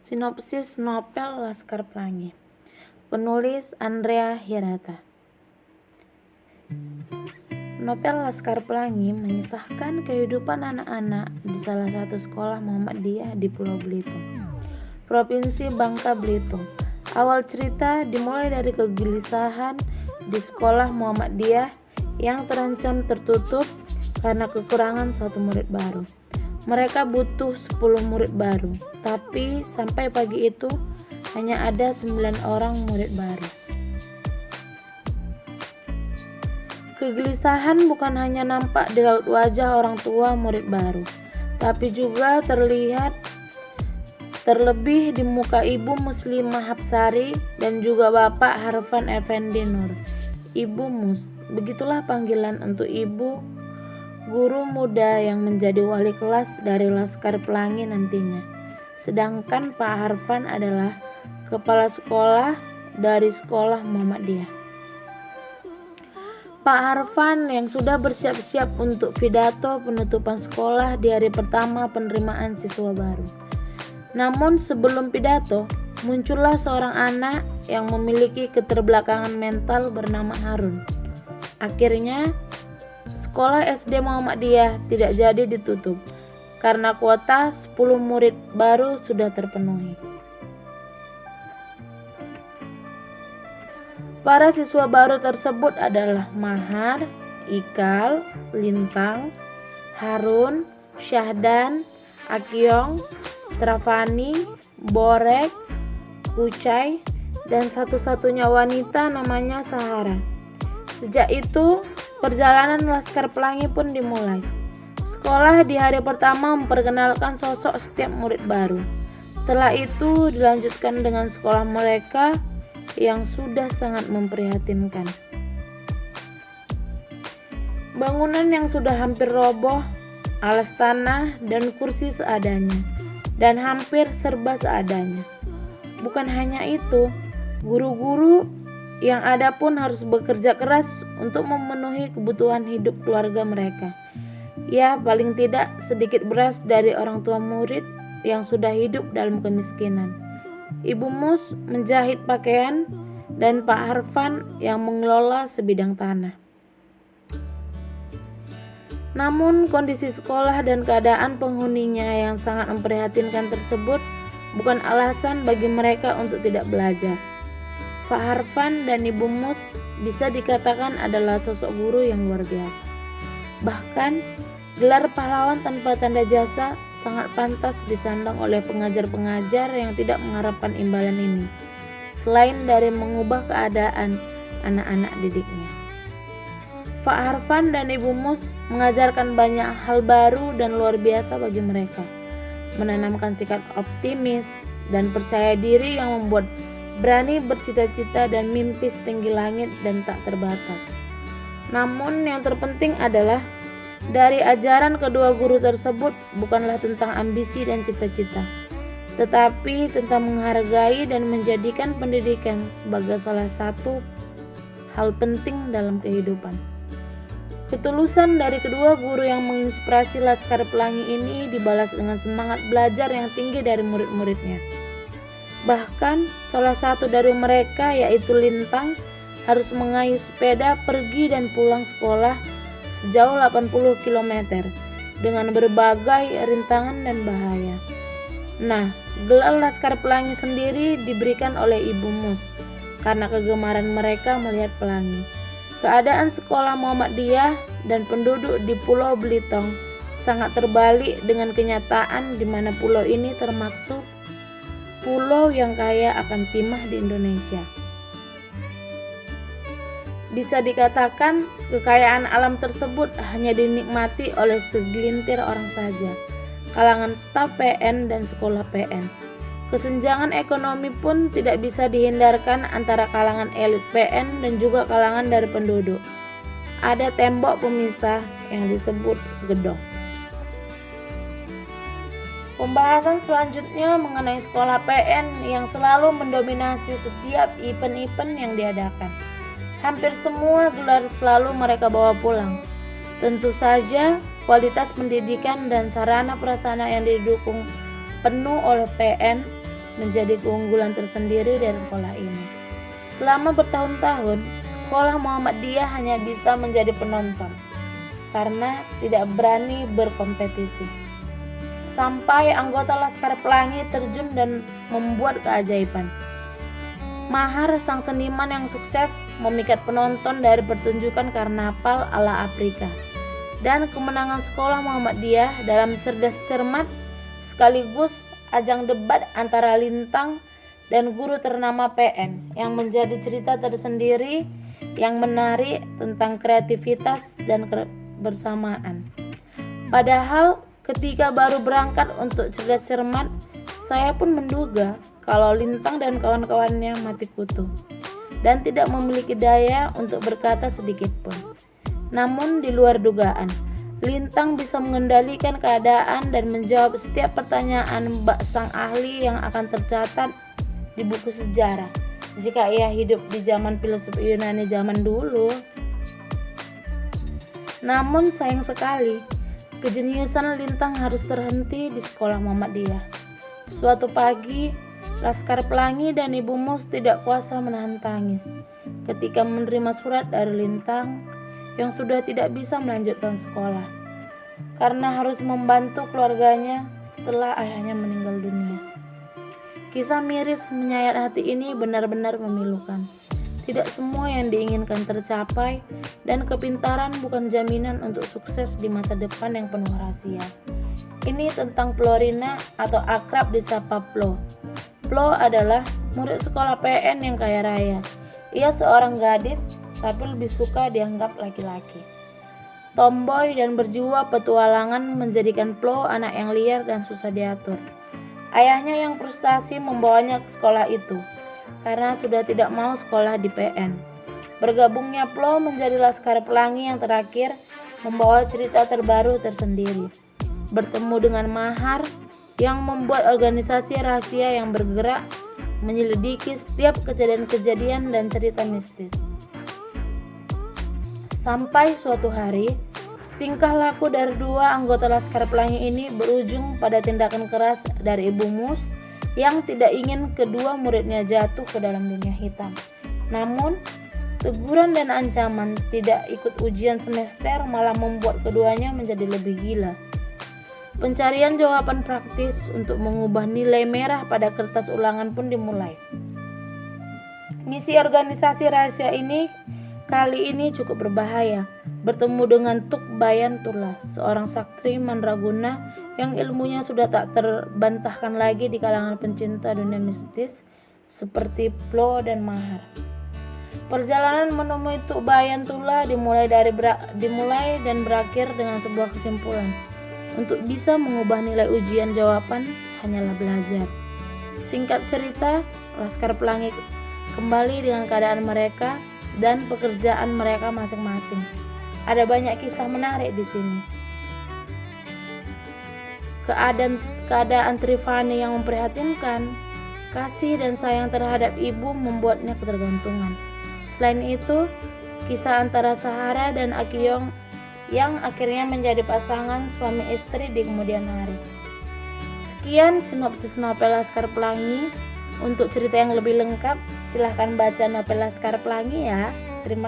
Sinopsis novel Laskar Pelangi. Penulis Andrea Hirata. Novel Laskar Pelangi mengisahkan kehidupan anak-anak di salah satu sekolah Muhammadiyah di Pulau Belitung, Provinsi Bangka Belitung. Awal cerita dimulai dari kegelisahan di sekolah Muhammadiyah yang terancam tertutup karena kekurangan satu murid baru. Mereka butuh 10 murid baru, tapi sampai pagi itu hanya ada 9 orang murid baru. Kegelisahan bukan hanya nampak di raut wajah orang tua murid baru, tapi juga terlebih di muka Ibu Muslimah Hapsari dan juga Bapak Harfan Effendi Nur. Ibu Mus, begitulah panggilan untuk ibu guru muda yang menjadi wali kelas dari Laskar Pelangi nantinya. Sedangkan Pak Harfan adalah kepala sekolah dari sekolah Muhammadiyah. Pak Harfan yang sudah bersiap-siap untuk pidato penutupan sekolah di hari pertama penerimaan siswa baru. Namun sebelum pidato, muncullah seorang anak yang memiliki keterbelakangan mental bernama Harun. Akhirnya, sekolah SD Muhammadiyah tidak jadi ditutup karena kuota 10 murid baru sudah terpenuhi. Para siswa baru tersebut adalah Mahar, Ikal, Lintang, Harun, Syahdan, Akyong, Trafani, Borek, Kucai, dan satu-satunya wanita namanya Sahara. Sejak itu, perjalanan Laskar Pelangi pun dimulai. Sekolah di hari pertama memperkenalkan sosok setiap murid baru. Setelah itu dilanjutkan dengan sekolah mereka yang sudah sangat memprihatinkan. Bangunan yang sudah hampir roboh, alas tanah dan kursi seadanya, dan hampir serba seadanya. Bukan hanya itu, guru-guru yang ada pun harus bekerja keras untuk memenuhi kebutuhan hidup keluarga mereka. Ya, paling tidak sedikit beras dari orang tua murid yang sudah hidup dalam kemiskinan. Ibu Mus menjahit pakaian dan Pak Harfan yang mengelola sebidang tanah. Namun kondisi sekolah dan keadaan penghuninya yang sangat memprihatinkan tersebut bukan alasan bagi mereka untuk tidak belajar. Pak Harfan dan Ibu Mus bisa dikatakan adalah sosok guru yang luar biasa. Bahkan gelar pahlawan tanpa tanda jasa sangat pantas disandang oleh pengajar-pengajar yang tidak mengharapkan imbalan ini, selain dari mengubah keadaan anak-anak didiknya. Pak Harfan dan Ibu Mus mengajarkan banyak hal baru dan luar biasa bagi mereka, menanamkan sikap optimis dan percaya diri yang membuat berani bercita-cita dan mimpi setinggi langit dan tak terbatas. Namun yang terpenting adalah dari ajaran kedua guru tersebut bukanlah tentang ambisi dan cita-cita, tetapi tentang menghargai dan menjadikan pendidikan sebagai salah satu hal penting dalam kehidupan. Ketulusan dari kedua guru yang menginspirasi Laskar Pelangi ini dibalas dengan semangat belajar yang tinggi dari murid-muridnya. Bahkan salah satu dari mereka, yaitu Lintang, harus mengayuh sepeda pergi dan pulang sekolah sejauh 80 km dengan berbagai rintangan dan bahaya. Nah, gelar Laskar Pelangi sendiri diberikan oleh Ibu Mus karena kegemaran mereka melihat pelangi. Keadaan sekolah Muhammadiyah dan penduduk di Pulau Belitung sangat terbalik dengan kenyataan di mana pulau ini termasuk pulau yang kaya akan timah di Indonesia. Bisa dikatakan kekayaan alam tersebut hanya dinikmati oleh segelintir orang saja, kalangan staf PN dan sekolah PN. Kesenjangan ekonomi pun tidak bisa dihindarkan antara kalangan elit PN dan juga kalangan dari penduduk. Ada tembok pemisah yang disebut gedong. Pembahasan selanjutnya mengenai sekolah PN yang selalu mendominasi setiap event-event yang diadakan. Hampir semua gelar selalu mereka bawa pulang. Tentu saja kualitas pendidikan dan sarana prasarana yang didukung penuh oleh PN menjadi keunggulan tersendiri dari sekolah ini. Selama bertahun-tahun, sekolah Muhammadiyah hanya bisa menjadi penonton karena tidak berani berkompetisi. Sampai anggota Laskar Pelangi terjun dan membuat keajaiban. Mahar, sang seniman yang sukses, memikat penonton dari pertunjukan karnaval ala Afrika. Dan kemenangan sekolah Muhammadiyah dalam cerdas cermat sekaligus ajang debat antara Lintang dan guru ternama PN yang menjadi cerita tersendiri yang menarik tentang kreativitas dan kebersamaan. Padahal ketika baru berangkat untuk cerdas cermat, saya pun menduga kalau Lintang dan kawan-kawannya mati kutu dan tidak memiliki daya untuk berkata sedikit pun. Namun di luar dugaan, Lintang bisa mengendalikan keadaan dan menjawab setiap pertanyaan bak sang ahli yang akan tercatat di buku sejarah jika ia hidup di zaman filsuf Yunani zaman dulu. Namun sayang sekali, kejeniusan Lintang harus terhenti di sekolah Muhammadiyah. Suatu pagi, Laskar Pelangi dan Ibu Mus tidak kuasa menahan tangis ketika menerima surat dari Lintang yang sudah tidak bisa melanjutkan sekolah karena harus membantu keluarganya setelah ayahnya meninggal dunia. Kisah miris menyayat hati ini benar-benar memilukan. Tidak semua yang diinginkan tercapai, dan kepintaran bukan jaminan untuk sukses di masa depan yang penuh rahasia. Ini tentang Florina atau akrab disapa Flo. Flo adalah murid sekolah PN yang kaya raya. Ia seorang gadis, tapi lebih suka dianggap laki-laki. Tomboy dan berjiwa petualangan menjadikan Flo anak yang liar dan susah diatur. Ayahnya yang frustasi membawanya ke sekolah itu karena sudah tidak mau sekolah di PN. Bergabungnya Flo menjadi Laskar Pelangi yang terakhir membawa cerita terbaru tersendiri. Bertemu dengan Mahar yang membuat organisasi rahasia yang bergerak menyelidiki setiap kejadian-kejadian dan cerita mistis. Sampai suatu hari, tingkah laku dari dua anggota Laskar Pelangi ini berujung pada tindakan keras dari Ibu Mus yang tidak ingin kedua muridnya jatuh ke dalam dunia hitam. Namun, teguran dan ancaman tidak ikut ujian semester malah membuat keduanya menjadi lebih gila. Pencarian jawaban praktis untuk mengubah nilai merah pada kertas ulangan pun dimulai. Misi organisasi rahasia ini kali ini cukup berbahaya. Bertemu dengan Tuk Bayan Turla, seorang sakti mandraguna yang ilmunya sudah tak terbantahkan lagi di kalangan pencinta dunia mistis seperti Flo dan Mahar. Perjalanan menemui Tuk Bayan Turla dimulai dan berakhir dengan sebuah kesimpulan. Untuk bisa mengubah nilai ujian jawaban hanyalah belajar. Singkat cerita, Laskar Pelangi kembali dengan keadaan mereka dan pekerjaan mereka masing-masing. Ada banyak kisah menarik di sini. Keadaan Trifani yang memprihatinkan, kasih dan sayang terhadap ibu membuatnya ketergantungan. Selain itu, kisah antara Sahara dan Akiyong yang akhirnya menjadi pasangan suami istri di kemudian hari. Sekian sinopsis novel Laskar Pelangi. Untuk cerita yang lebih lengkap, silahkan baca novel Laskar Pelangi ya. Terima kasih.